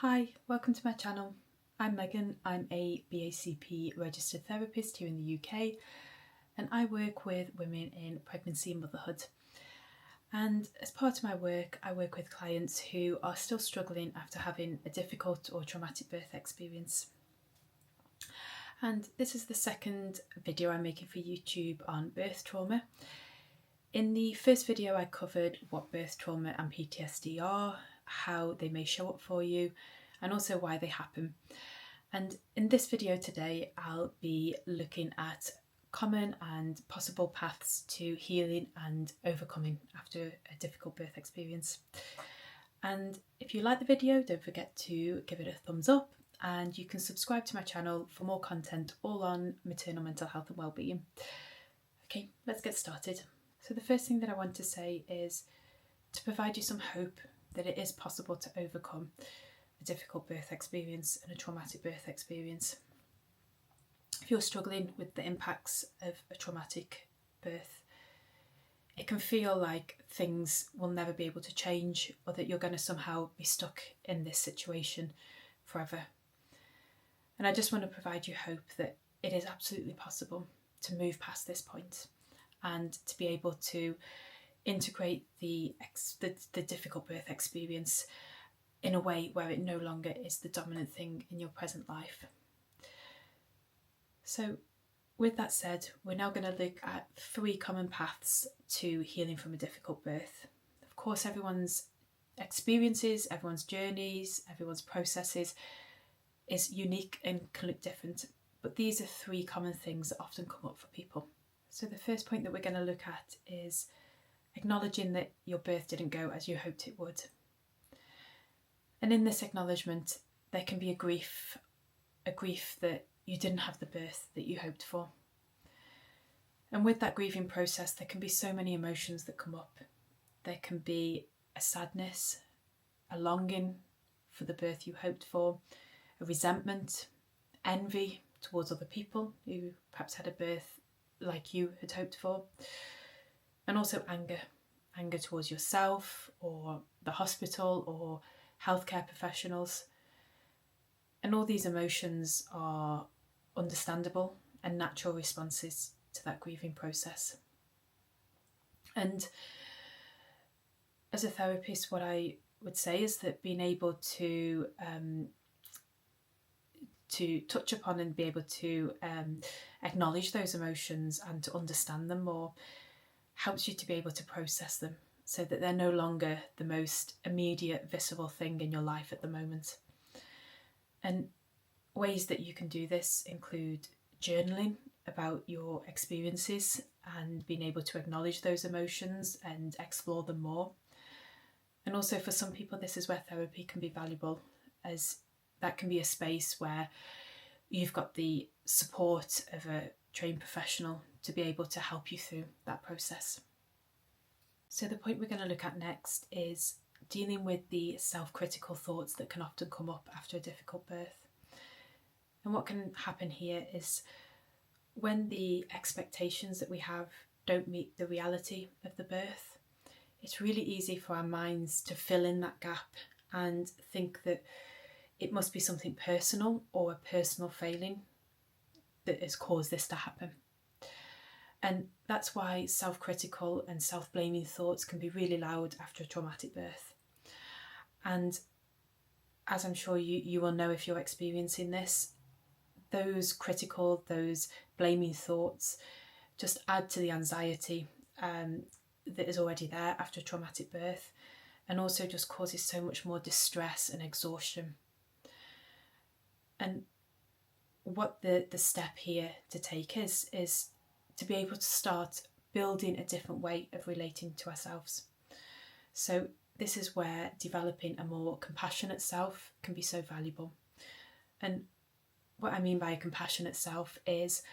Hi, welcome to my channel. I'm Megan. I'm a BACP registered therapist here in the UK, and I work with women in pregnancy and motherhood. And as part of my work, I work with clients who are still struggling after having a difficult or traumatic birth experience. And this is the second video I'm making for YouTube on birth trauma. In the first video, I covered what birth trauma and PTSD are, how they may show up for you, and also why they happen. And in this video today, I'll be looking at common and possible paths to healing and overcoming after a difficult birth experience. And if you like the video, don't forget to give it a thumbs up, and you can subscribe to my channel for more content all on maternal mental health and wellbeing. Okay, let's get started. So the first thing that I want to say is to provide you some hope that it is possible to overcome a difficult birth experience and a traumatic birth experience. If you're struggling with the impacts of a traumatic birth, it can feel like things will never be able to change, or that you're going to somehow be stuck in this situation forever. And I just want to provide you hope that it is absolutely possible to move past this point and to be able to integrate the difficult birth experience in a way where it no longer is the dominant thing in your present life. So with that said, we're now going to look at 3 common paths to healing from a difficult birth. Of course, everyone's experiences, everyone's journeys, everyone's processes is unique and can look different, but these are 3 common things that often come up for people. So the first point that we're going to look at is acknowledging that your birth didn't go as you hoped it would. And in this acknowledgement, there can be a grief that you didn't have the birth that you hoped for. And with that grieving process, there can be so many emotions that come up. There can be a sadness, a longing for the birth you hoped for, a resentment, envy towards other people who perhaps had a birth like you had hoped for, and also anger towards yourself or the hospital or healthcare professionals. And all these emotions are understandable and natural responses to that grieving process. And as a therapist, what I would say is that being able to touch upon and be able to acknowledge those emotions and to understand them more helps you to be able to process them, so that they're no longer the most immediate, visceral thing in your life at the moment. And ways that you can do this include journaling about your experiences and being able to acknowledge those emotions and explore them more. And also for some people, this is where therapy can be valuable, as that can be a space where you've got the support of a trained professional to be able to help you through that process. So the point we're going to look at next is dealing with the self-critical thoughts that can often come up after a difficult birth. And what can happen here is when the expectations that we have don't meet the reality of the birth, it's really easy for our minds to fill in that gap and think that it must be something personal or a personal failing that has caused this to happen. And that's why self-critical and self-blaming thoughts can be really loud after a traumatic birth. And as I'm sure you will know if you're experiencing this, those critical, those blaming thoughts just add to the anxiety that is already there after a traumatic birth, and also just causes so much more distress and exhaustion. And what the step here to take is to be able to start building a different way of relating to ourselves. So this is where developing a more compassionate self can be so valuable. And what I mean by a compassionate self is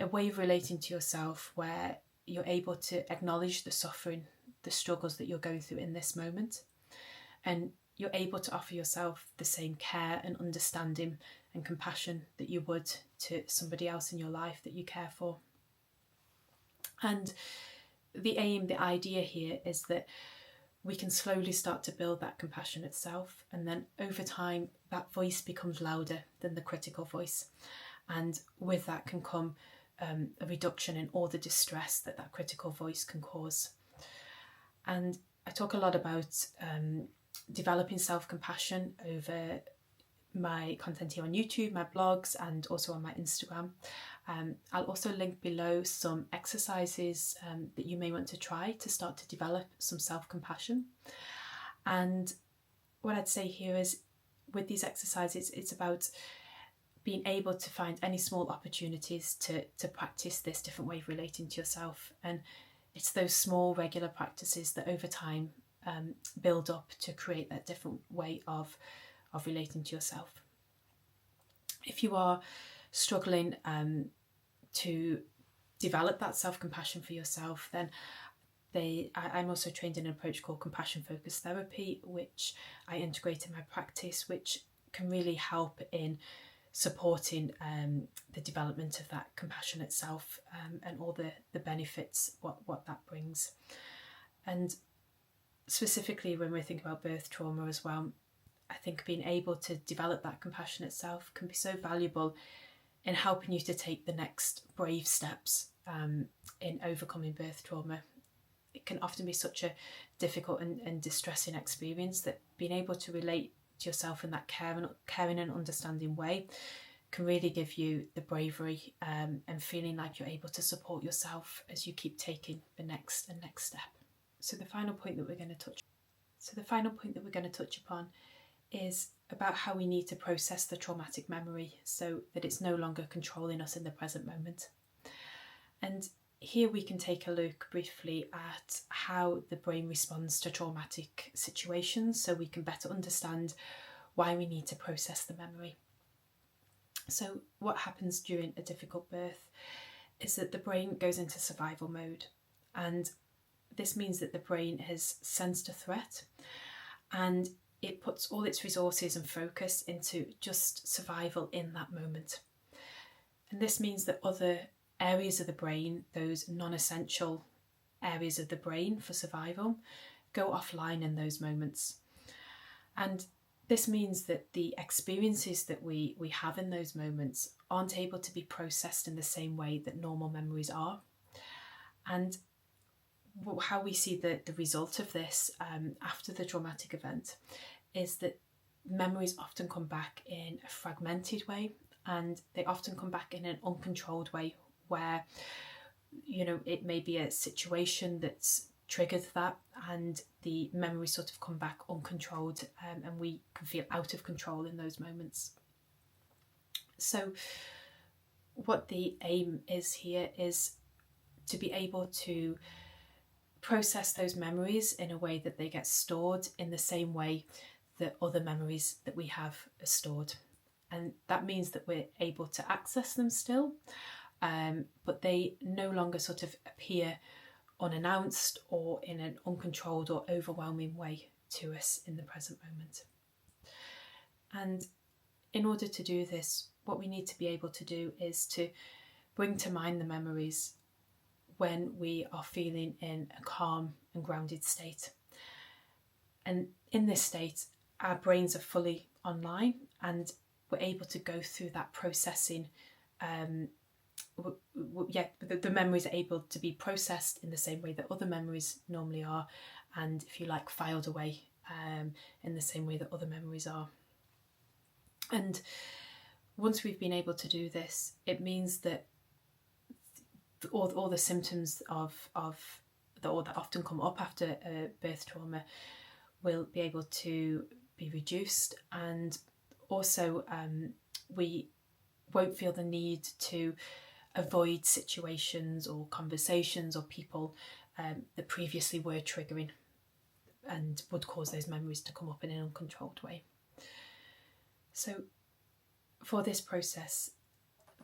a way of relating to yourself where you're able to acknowledge the suffering, the struggles that you're going through in this moment, and you're able to offer yourself the same care and understanding and compassion that you would to somebody else in your life that you care for. And the aim, the idea here is that we can slowly start to build that compassionate self, and then over time that voice becomes louder than the critical voice. And with that can come a reduction in all the distress that that critical voice can cause. And I talk a lot about developing self-compassion over my content here on YouTube, my blogs, and also on my Instagram. I'll also link below some exercises that you may want to try to start to develop some self-compassion. And what I'd say here is, with these exercises, it's about being able to find any small opportunities to practice this different way of relating to yourself. And it's those small regular practices that over time build up to create that different way of relating to yourself. If you are struggling to develop that self-compassion for yourself, then I'm also trained in an approach called compassion focused therapy, which I integrate in my practice, which can really help in supporting the development of that compassionate self and all the benefits what that brings. And specifically when we're thinking about birth trauma as well, I think being able to develop that compassionate self can be so valuable in helping you to take the next brave steps in overcoming birth trauma. It can often be such a difficult and distressing experience that being able to relate to yourself in that caring and understanding way can really give you the bravery and feeling like you're able to support yourself as you keep taking the next step. So the final point that we're going to touch upon is about how we need to process the traumatic memory so that it's no longer controlling us in the present moment. And here we can take a look briefly at how the brain responds to traumatic situations so we can better understand why we need to process the memory. So what happens during a difficult birth is that the brain goes into survival mode, and this means that the brain has sensed a threat and it puts all its resources and focus into just survival in that moment. And this means that other areas of the brain, those non-essential areas of the brain for survival, go offline in those moments. And this means that the experiences that we have in those moments aren't able to be processed in the same way that normal memories are. And how we see the result of this after the traumatic event is that memories often come back in a fragmented way, and they often come back in an uncontrolled way where, it may be a situation that's triggered that and the memories sort of come back uncontrolled, and we can feel out of control in those moments. So what the aim is here is to be able to process those memories in a way that they get stored in the same way that other memories that we have are stored. And that means that we're able to access them still, but they no longer sort of appear unannounced or in an uncontrolled or overwhelming way to us in the present moment. And in order to do this, what we need to be able to do is to bring to mind the memories when we are feeling in a calm and grounded state. And in this state, our brains are fully online and we're able to go through that processing. The memories are able to be processed in the same way that other memories normally are, and if you like, filed away in the same way that other memories are. And once we've been able to do this, it means that all the symptoms that often come up after birth trauma will be able to be reduced, and also we won't feel the need to avoid situations or conversations or people that previously were triggering and would cause those memories to come up in an uncontrolled way. So for this process,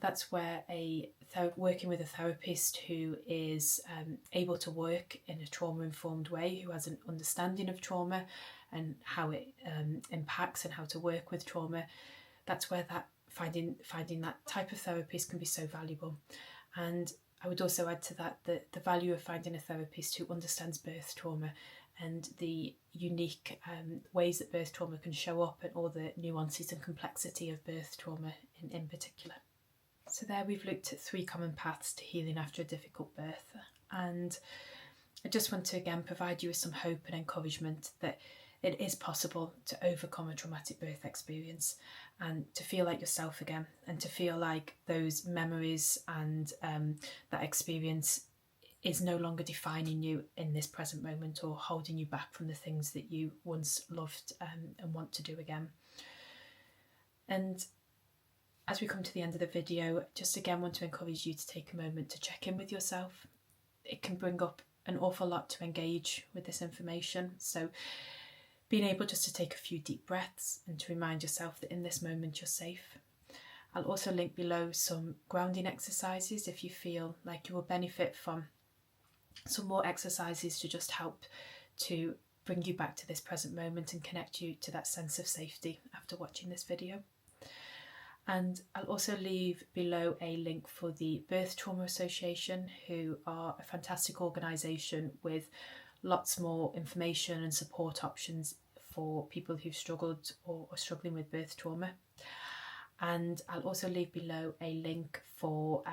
that's where working with a therapist who is able to work in a trauma-informed way, who has an understanding of trauma and how it impacts and how to work with trauma, that's where that finding that type of therapist can be so valuable. And I would also add to that the value of finding a therapist who understands birth trauma and the unique ways that birth trauma can show up, and all the nuances and complexity of birth trauma in particular. So there we've looked at 3 common paths to healing after a difficult birth, and I just want to again provide you with some hope and encouragement that it is possible to overcome a traumatic birth experience and to feel like yourself again, and to feel like those memories and that experience is no longer defining you in this present moment or holding you back from the things that you once loved and want to do again. And as we come to the end of the video, just again want to encourage you to take a moment to check in with yourself. It can bring up an awful lot to engage with this information, so being able just to take a few deep breaths and to remind yourself that in this moment you're safe. I'll also link below some grounding exercises if you feel like you will benefit from some more exercises to just help to bring you back to this present moment and connect you to that sense of safety after watching this video. And I'll also leave below a link for the Birth Trauma Association, who are a fantastic organisation with lots more information and support options for people who've struggled or are struggling with birth trauma. And I'll also leave below a link for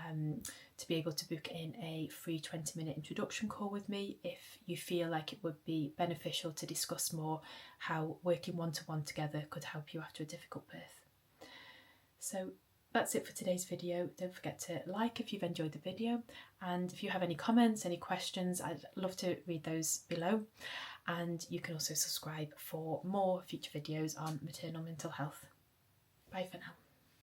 to be able to book in a free 20-minute introduction call with me if you feel like it would be beneficial to discuss more how working one-to-one together could help you after a difficult birth. So that's it for today's video. Don't forget to like if you've enjoyed the video, and if you have any comments, any questions, I'd love to read those below. And you can also subscribe for more future videos on maternal mental health. Bye for now.